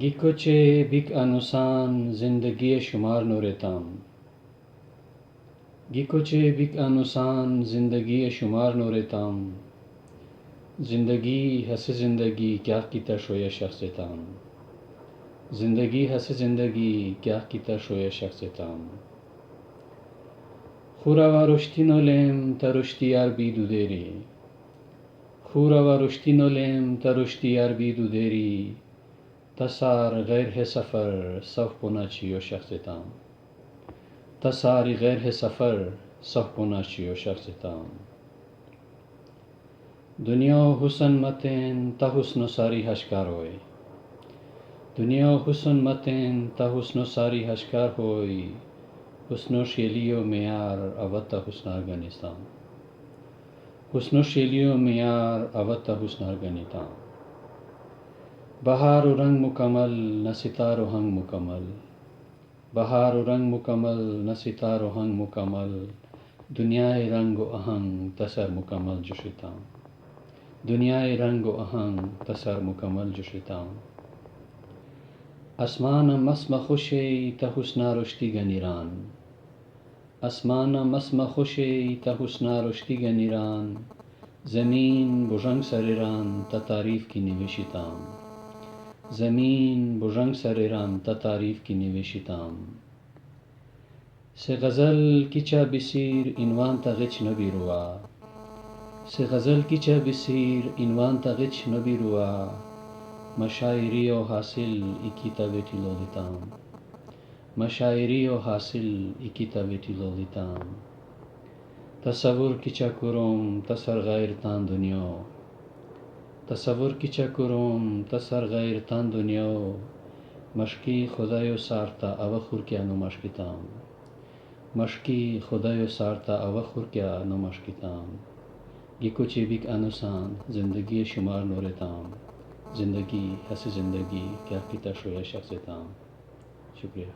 گیکوچے back انوسان زندگی شمار نورتام گیکوچے back انوسان زندگی شمار نورتام زندگی ہس زندگی کیا کیتا شویا شخصتام زندگی ہس زندگی کیا کیتا شویا شخصتام خورا و رشتی نولیم ترشتی یار بیدو دیری خورا و رشتی نولیم ترشتی یار بیدو دیری تسار غیر ہے سفر صف پناچیو شخصتام تساری غیر ہے سفر صف پناچیو شخصتام دنیا حسن متین تا حسن ساری ہشکار ہوئے دنیا حسن متین تا حسن ساری ہشکار ہوئی حسن شیلیو میار اوتا حسنار گنیستان حسن شیلیو میار اوتا حسنار گنیتام بہار و رنگ مکمل نہ ستار و ہنگ مکمل بہار و رنگ مکمل نہ ستار و ہنگ مکمل دنیائے رنگ و آہنگ تسر مکمل جشتام دنیائے رنگ و آہنگ تسر مکمل جشتام اسمان مسم خوشی تا حسنا رشتی گنیران اسمان مسم خوشی تا حسنا رشتی گنیران زمین بجنگ سریران تا تعریف کی نوشتام زمین بجنگ سریران تا تعریف کی نوشتام سے غزل کیچا بسیر عنوان تا غچ نبی روا سے غزل کیچا بسیر عنوان تا غچ نبی روا مشاعری و حاصل اکیتا بیٹی لولیتام مشاعری و حاصل اکیتا بیٹی لولیتام تصور کیچا کروم تسر غیر تان دنیا تصور کیچا کروم تسر غیر تان دنیا مشکی خدایو سارتا اوخور کیا نو مشکتام مشکی خدایو سارتا اوخور کیا نو مشکتام گیکوچے بیک انوسان زندگی شمار نورتام زندگی ہس زندگی کیا کیتا شویا شخصتام. شکریہ.